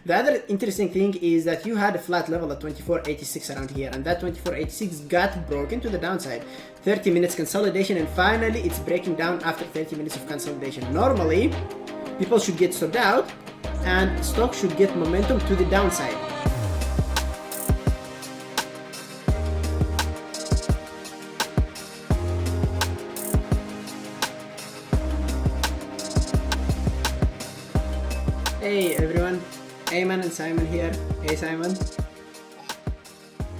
The other interesting thing is that you had a flat level at 24.86 around here, and that 24.86 got broken to the downside. 30 minutes consolidation, and finally it's breaking down after 30 minutes of consolidation. Normally, people should get stopped out, and stock should get momentum to the downside. Hey everyone, Aiman and Simon here. Hey Simon.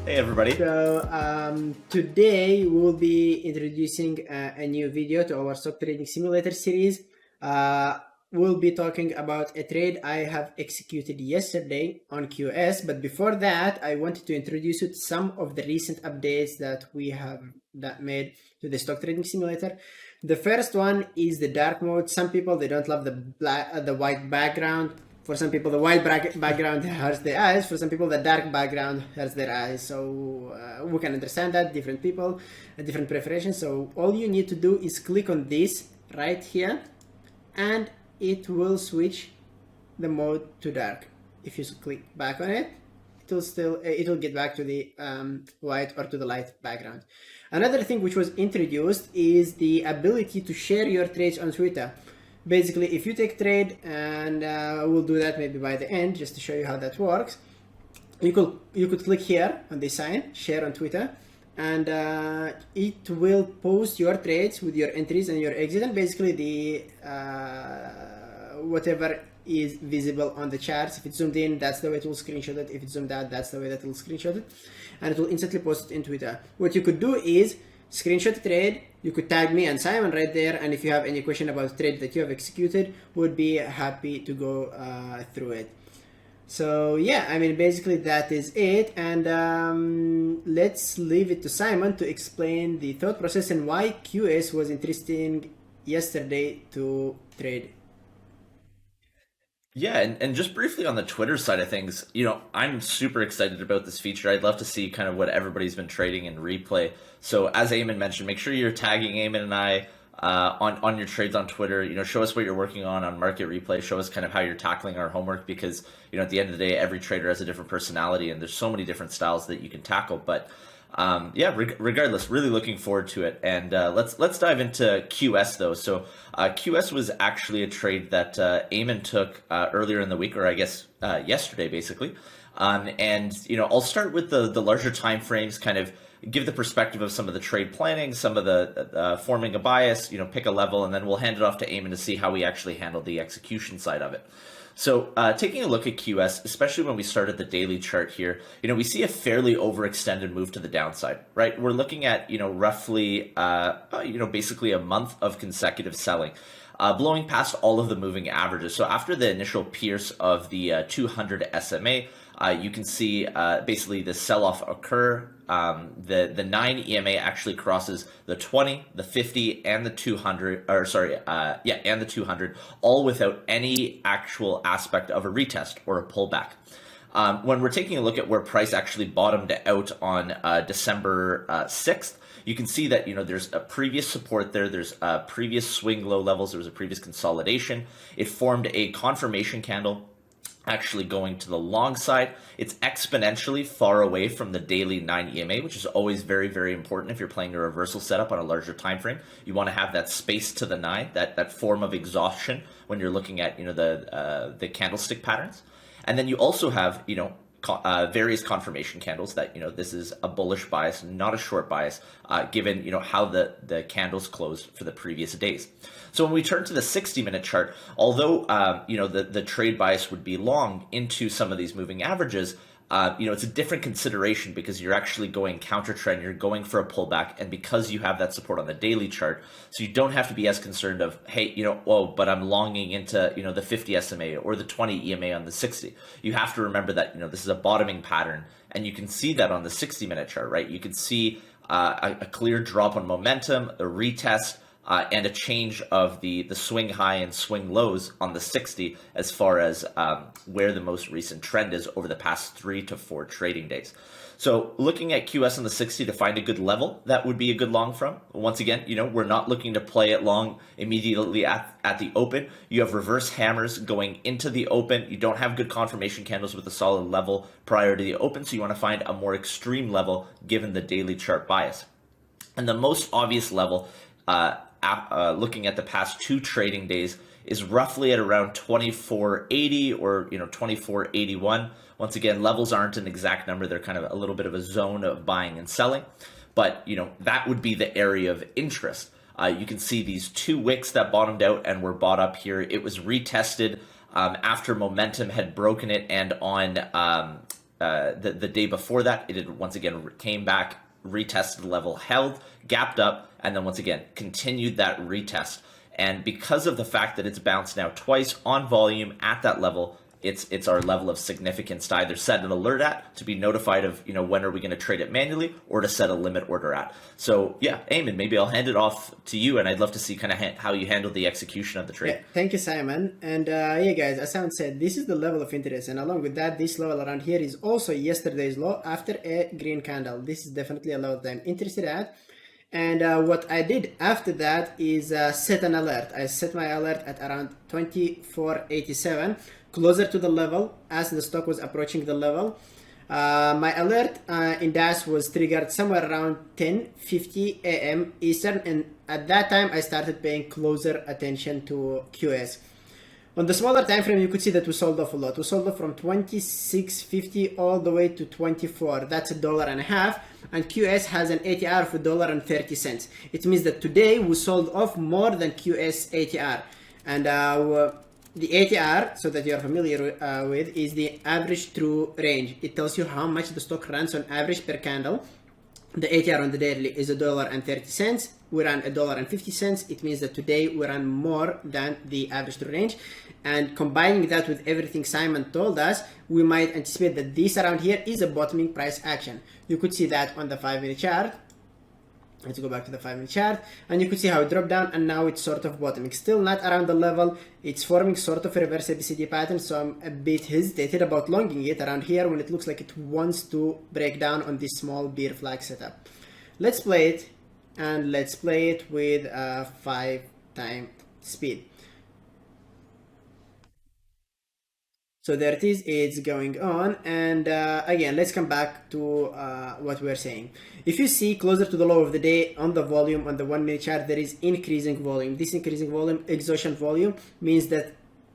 Hey everybody. So today we'll be introducing a new video to our stock trading simulator series. We'll be talking about a trade I have executed yesterday on QS, but before that I wanted to introduce you to some of the recent updates that we have made to the stock trading simulator. The first one is the dark mode. Some people, they don't love the white background. For some people, the white background hurts their eyes. For some people, the dark background hurts their eyes. So we can understand that. Different people, different preferences. So all you need to do is click on this right here, and it will switch the mode to dark. If you click back on it, it'll get back to the white or to the light background. Another thing which was introduced is the ability to share your trades on Twitter. Basically, if you take trade, and we'll do that maybe by the end just to show you how that works, you could click here on this sign, share on Twitter, and it will post your trades with your entries and your exit, and basically the whatever is visible on the charts. If it's zoomed in, that's the way it will screenshot it. If it's zoomed out, that's the way that it will screenshot it, and it will instantly post it in Twitter. What you could do is screenshot the trade. You could tag me and Simon right there, and if you have any question about the trade that you have executed, would be happy to go through it. So yeah, I mean, basically that is it, and let's leave it to Simon to explain the thought process and why QS was interesting yesterday to trade. Yeah, and just briefly on the Twitter side of things, I'm super excited about this feature. I'd love to see kind of what everybody's been trading in replay. So as Aiman mentioned, make sure you're tagging Aiman and I on your trades on Twitter. Show us what you're working on market replay. Show us kind of how you're tackling our homework, because at the end of the day, every trader has a different personality, and there's so many different styles that you can tackle. But yeah, regardless, really looking forward to it. And let's dive into QS though. So QS was actually a trade that Aiman took earlier in the week, or I guess yesterday, basically. And I'll start with the larger time frames, kind of give the perspective of some of the trade planning, some of the forming a bias, pick a level, and then we'll hand it off to Aiman to see how we actually handle the execution side of it. So taking a look at QS, especially when we start at the daily chart here, we see a fairly overextended move to the downside, right? We're looking at, roughly, basically a month of consecutive selling, blowing past all of the moving averages. So after the initial pierce of the 200 SMA, you can see basically the sell-off occur. The 9 EMA actually crosses the 20, the 50, and the 200, and the 200, all without any actual aspect of a retest or a pullback. When we're taking a look at where price actually bottomed out on December 6th, you can see that there's a previous support there. There's previous swing low levels. There was a previous consolidation. It formed a confirmation candle, actually going to the long side. It's exponentially far away from the daily 9 EMA, which is always very, very important if you're playing a reversal setup on a larger time frame. You want to have that space to the 9, that form of exhaustion when you're looking at the candlestick patterns. And then you also have various confirmation candles that this is a bullish bias, not a short bias, given how the candles closed for the previous days. So when we turn to the 60-minute chart, although the trade bias would be long into some of these moving averages, it's a different consideration because you're actually going counter trend, you're going for a pullback, and because you have that support on the daily chart, so you don't have to be as concerned of, hey, but I'm longing into, the 50 SMA or the 20 EMA on the 60. You have to remember that, this is a bottoming pattern, and you can see that on the 60-minute chart, right? You can see a clear drop on momentum, a retest, and a change of the swing high and swing lows on the 60 as far as where the most recent trend is over the past 3 to 4 trading days. So looking at QS on the 60 to find a good level, that would be a good long from. Once again, we're not looking to play it long immediately at the open. You have reverse hammers going into the open. You don't have good confirmation candles with a solid level prior to the open, so you want to find a more extreme level given the daily chart bias. And the most obvious level, looking at the past 2 trading days, is roughly at around 2480 or 2481. Once again, levels aren't an exact number. They're kind of a little bit of a zone of buying and selling. But that would be the area of interest. You can see these 2 wicks that bottomed out and were bought up here. It was retested after momentum had broken it, and on the day before that, it had once again came back, retested the level, held, gapped up, and then once again continued that retest. And because of the fact that it's bounced now twice on volume at that level, it's our level of significance to either set an alert at, to be notified of when are we going to trade it manually, or to set a limit order at. So yeah, Aiman, maybe I'll hand it off to you, and I'd love to see kind of how you handle the execution of the trade. Yeah, thank you, Simon. And yeah, guys, as Simon said, this is the level of interest, and along with that, this level around here is also yesterday's low after a green candle. This is definitely a level that I'm interested at. And what I did after that is set an alert. I set my alert at around 2487, closer to the level as the stock was approaching the level. My alert in DAS was triggered somewhere around 10:50 a.m. Eastern, and at that time I started paying closer attention to QS. On the smaller time frame, you could see that we sold off a lot. We sold off from 26.50 all the way to 24. That's $1.50, and QS has an ATR of $1.30. It means that today we sold off more than QS ATR, and the ATR, so that you are familiar with, is the average true range. It tells you how much the stock runs on average per candle. The ATR on the daily is $1.30. We ran $1.50. It means that today we ran more than the average true range. And combining that with everything Simon told us, we might anticipate that this around here is a bottoming price action. You could see that on the 5-minute chart. Let's go back to the 5-minute chart, and you could see how it dropped down, and now it's sort of bottoming. Still not around the level. It's forming sort of a reverse ABCD pattern, so I'm a bit hesitated about longing it around here when it looks like it wants to break down on this small bear flag setup. Let's play it, and let's play it with a 5-time speed. So there it is, it's going on, and again, let's come back to what we're saying. If you see closer to the low of the day on the volume on the 1-minute chart, there is increasing volume. This increasing volume, exhaustion volume, means that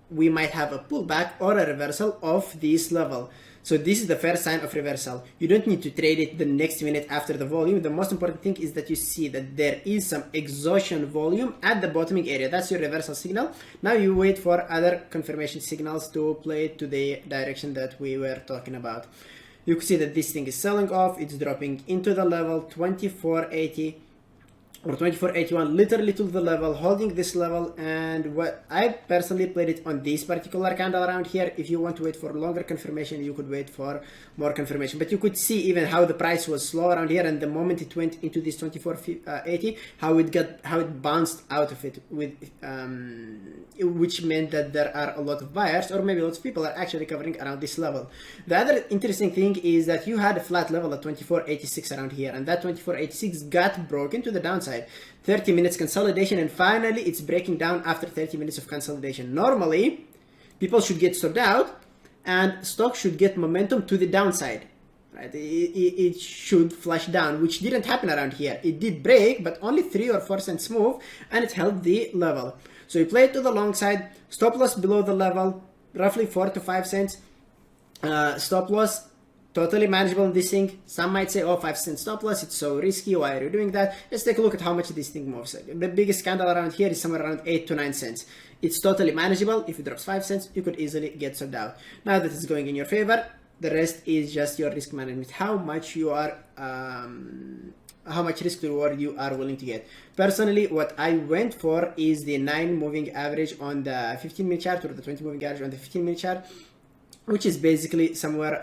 we might have a pullback or a reversal of this level. So this is the first sign of reversal. You don't need to trade it the next minute after the volume. The most important thing is that you see that there is some exhaustion volume at the bottoming area. That's your reversal signal. Now you wait for other confirmation signals to play to the direction that we were talking about. You can see that this thing is selling off. It's dropping into the level 2480 or 2481, literally to the level, holding this level. And what I personally played it on this particular candle around here. If you want to wait for longer confirmation, you could wait for more confirmation, but you could see even how the price was slow around here, and the moment it went into this 2480, how it bounced out of it, with which meant that there are a lot of buyers, or maybe lots of people are actually covering around this level. The other interesting thing is that you had a flat level at 2486 around here, and that 2486 got broken to the downside. 30 minutes consolidation, and finally it's breaking down after 30 minutes of consolidation. Normally people should get stopped out and stock should get momentum to the downside, right? It should flush down, which didn't happen around here. It did break, but only 3 or 4 cents move, and it held the level. So you play it to the long side, stop loss below the level, roughly 4 to 5 cents. Stop loss totally manageable in this thing. Some might say, oh, 5 cent stop loss, it's so risky, why are you doing that? Let's take a look at how much this thing moves. The biggest candle around here is somewhere around 8 to 9 cents. It's totally manageable. If it drops 5 cents, you could easily get sold out. Now that it's going in your favor, the rest is just your risk management. How much you are, how much risk to reward you are willing to get. Personally, what I went for is the 9 moving average on the 15-minute chart, or the 20 moving average on the 15-minute chart, which is basically somewhere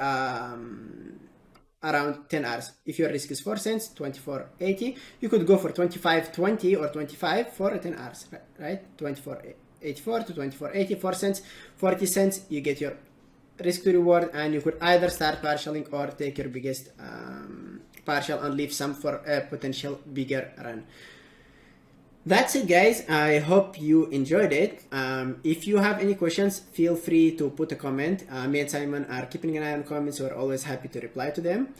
around 10 hours. If your risk is 4 cents, 24.80, you could go for 25.20 or 25 for 10 hours, right? 24.84 to 24.80, 4 cents, 40 cents, you get your risk to reward, and you could either start partialing or take your biggest partial and leave some for a potential bigger run. That's it, guys. I hope you enjoyed it. If you have any questions, feel free to put a comment. Me and Simon are keeping an eye on comments, so we're always happy to reply to them.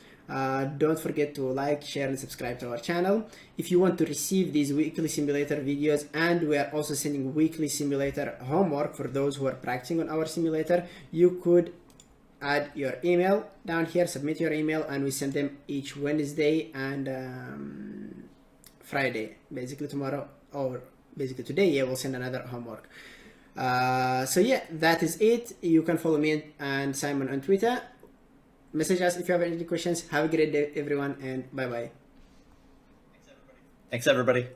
Don't forget to like, share, and subscribe to our channel. If you want to receive these weekly simulator videos, and we are also sending weekly simulator homework for those who are practicing on our simulator, you could add your email down here, submit your email, and we send them each Wednesday and Friday, basically tomorrow, or basically today. Yeah, we'll send another homework. So yeah, that is it. You can follow me and Simon on Twitter. Message us if you have any questions. Have a great day, everyone, and bye bye. Thanks, everybody.